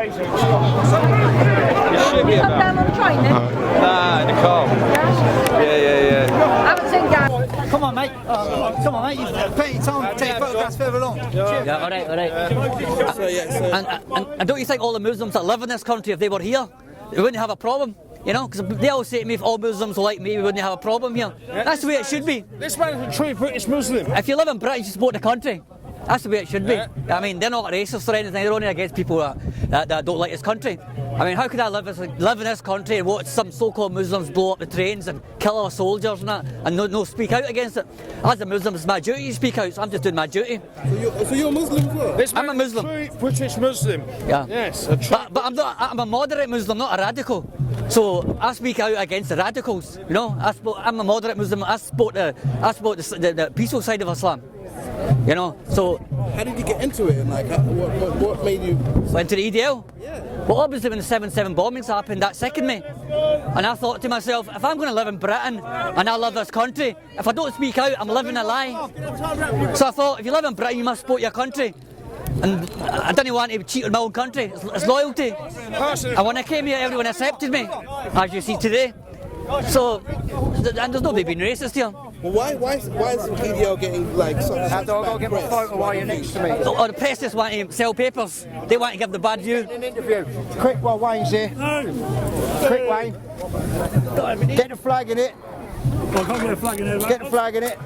You should be about. Down on the train then? Nah, in the car. Yeah. I haven't seen Gary. Come on, mate. Come on, mate. You've got plenty of time to take photographs further along. Yeah, all right. And don't you think all the Muslims that live in this country, if they were here, they wouldn't have a problem? You know, because they always say to me, if all Muslims were like me, we wouldn't have a problem here. That's the way it should be. This man's a true British Muslim. If you live in Britain, you support the country. That's the way it should be. I mean, they're not racist or anything. They're only against people that don't like this country. I mean, how could I live in this country and watch some so-called Muslims blow up the trains and kill our soldiers and that, and no speak out against it? As a Muslim, it's my duty to speak out, so I'm just doing my duty. So you're a Muslim as well? I'm a Muslim. True British Muslim. Yeah. Yes. But I'm a moderate Muslim, not a radical. So I speak out against the radicals. You know, I'm a moderate Muslim. I support the peaceful side of Islam. You know, so how did you get into it? And like, what made you went to the EDL? Yeah. Well, obviously when the 7/7 bombings happened, that sickened me. And I thought to myself, if I'm going to live in Britain and I love this country, if I don't speak out, I'm living a lie. So I thought, if you live in Britain, you must support your country. And I didn't want to cheat on my own country. It's loyalty. And when I came here, everyone accepted me, as you see today. So, and there's nobody being racist here. Well, why is EDL getting like such I've got to get my photo while you're next to me. Or the press just want to sell papers. They want to give the bad view. An interview. Quick while Wayne's here. Quick, Wayne. Get the flag in it. Get the flag in it.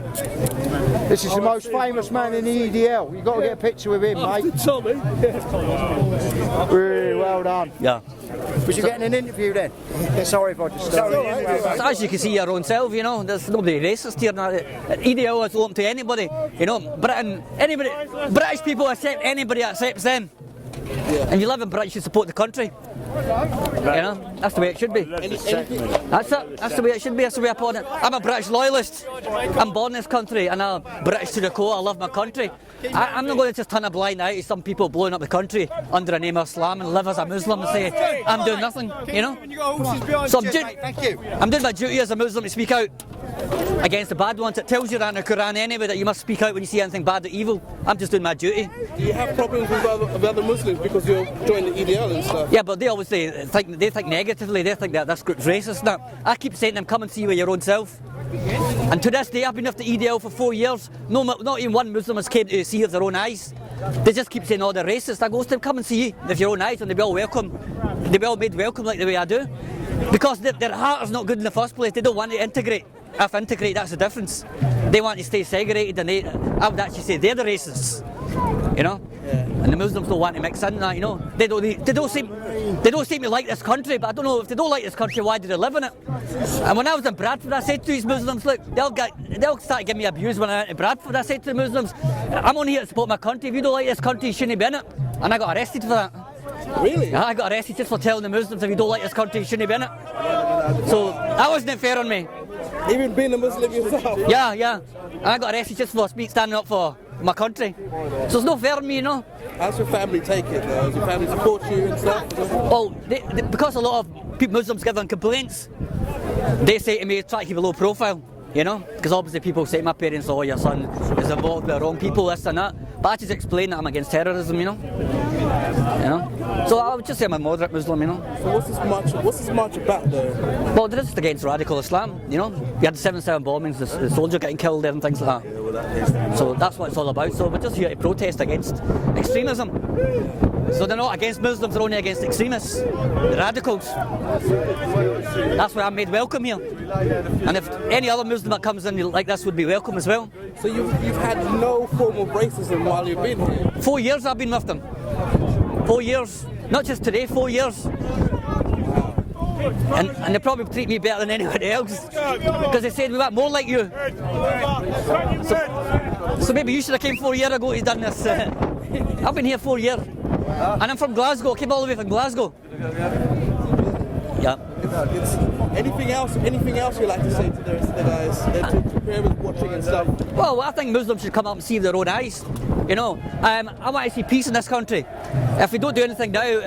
This is the most famous man in the EDL. You've got to get a picture with him, mate. Really well done. Yeah. Was you getting an interview then? Sorry if I just started. So as you can see your own self, you know, there's nobody racist here. EDL is open to anybody. You know, British people accept anybody that accepts them. And you live in Britain, you should support the country. You know, that's the way it should be. That's it. That's the way it should be. That's the way I put it. I'm a British loyalist. I'm born in this country and I'm British to the core. I love my country. I'm not going to just turn a blind eye to some people blowing up the country under the name of Islam and live as a Muslim and say I'm doing nothing. You know. So I'm doing my duty as a Muslim to speak out against the bad ones. It tells you that in the Quran anyway that you must speak out when you see anything bad or evil. I'm just doing my duty. Do you have problems with other Muslims because you're joining the EDL and stuff? Yeah, but they obviously think negatively. They think that this group's racist. Now, I keep saying to them, come and see with your own self. And to this day, I've been with the EDL for 4 years. No, not even one Muslim has came to see with their own eyes. They just keep saying, oh, they're racist. I go to them, come and see with your own eyes, and they'll be all welcome. They'll be all made welcome like the way I do. Because their heart is not good in the first place. They don't want to integrate. If integrate, that's the difference. They want to stay segregated, and I would actually say they're the racists. You know, and the Muslims don't want to mix in that. You know, they don't seem to like this country. But I don't know if they don't like this country, why do they live in it? And when I was in Bradford, I said to these Muslims, look, they'll start giving me abuse when I went to Bradford. I said to the Muslims, I'm only here to support my country. If you don't like this country, you shouldn't be in it. And I got arrested for that. Really? Yeah, I got arrested just for telling the Muslims, if you don't like this country, you shouldn't be in it. So that wasn't fair on me. Even being a Muslim yourself? Yeah. And I got arrested just for standing up for my country. So it's not fair on me, you know. How's your family take it though? Does your family support you and stuff? Well, because a lot of Muslims give them complaints, they say to me, try to keep a low profile, you know. Because obviously people say to my parents, oh, your son is involved with the wrong people, this and that. But I just explain that I'm against terrorism, you know. So I would just say I'm a moderate Muslim, you know. So what's this march about though? Well, they're just against radical Islam, you know. We had the 7/7 bombings, the soldier getting killed there and things like that. So that's what it's all about. So we're just here to protest against extremism. So they're not against Muslims, they're only against extremists, the radicals. That's why I'm made welcome here. And if any other Muslim that comes in like this would be welcome as well. So you've had no form of racism while you've been here? 4 years I've been with them. 4 years. Not just today, 4 years. And they probably treat me better than anyone else. Because they said we want more like you. So maybe you should have came 4 years ago to done this. I've been here 4 years. And I'm from Glasgow, I came all the way from Glasgow. Yeah. Anything else you'd like to say to the rest of the guys, to whoever's watching and stuff? Well, I think Muslims should come up and see with their own eyes. You know, I want to see peace in this country. If we don't do anything now,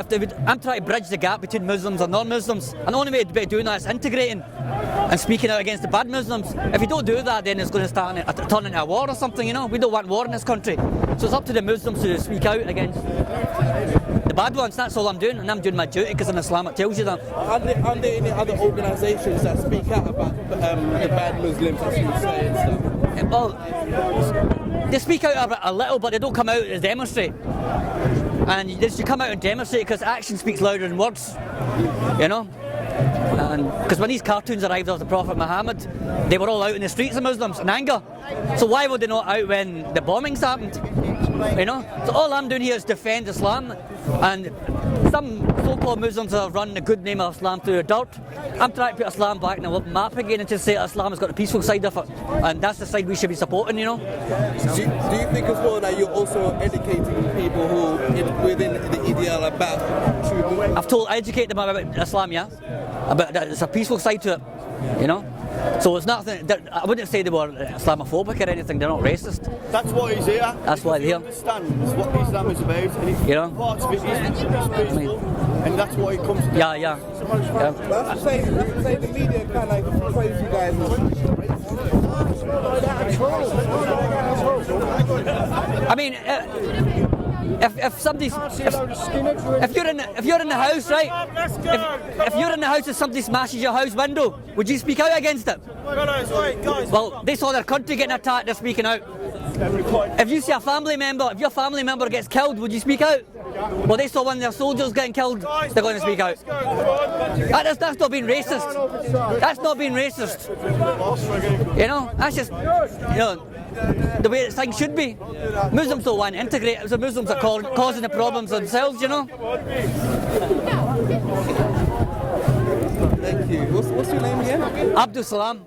I'm trying to bridge the gap between Muslims and non-Muslims. And the only way to do that is integrating and speaking out against the bad Muslims. If we don't do that, then it's going to start turn into a war or something, you know. We don't want war in this country. So it's up to the Muslims to speak out against the bad ones. That's all I'm doing, and I'm doing my duty because I'm Islamic. Tells you that. Are there any other organisations that speak out about the bad Muslims, as you say, and stuff? Well, they speak out about a little, but they don't come out to demonstrate. And they should come out and demonstrate because action speaks louder than words. You know. And because when these cartoons arrived of the Prophet Muhammad, they were all out in the streets of Muslims in anger. So why were they not out when the bombings happened? You know? So all I'm doing here is defend Islam, and some so-called Muslims have run the good name of Islam through the dirt. I'm trying to put Islam back in the map again and to say Islam has got the peaceful side of it, and that's the side we should be supporting, you know. Do you think as well that you're also educating people who within the EDL about true? I've educate them about Islam, yeah, but there's a peaceful side to it, you know. So it's nothing. I wouldn't say they were Islamophobic or anything. They're not racist. That's why he's here. That's why they're here. He understands what Islam is about, and You know? part of it is peaceful, and that's why he comes to. Yeah. That's to say the media kind of praise you guys. I mean, if somebody's if you're in the house, right? If you're in the house and somebody smashes your house window, would you speak out against it? Well, they saw their country getting attacked. They're speaking out. If you see a family member, if your family member gets killed, would you speak out? Well, they saw one of their soldiers getting killed. They're going to speak out. That's not being racist. That's not being racist. You know, that's just the way things should be. Muslims don't want to integrate. It's the Muslims that are causing the problems themselves, you know. Thank you. What's your name again? Abdul Salam.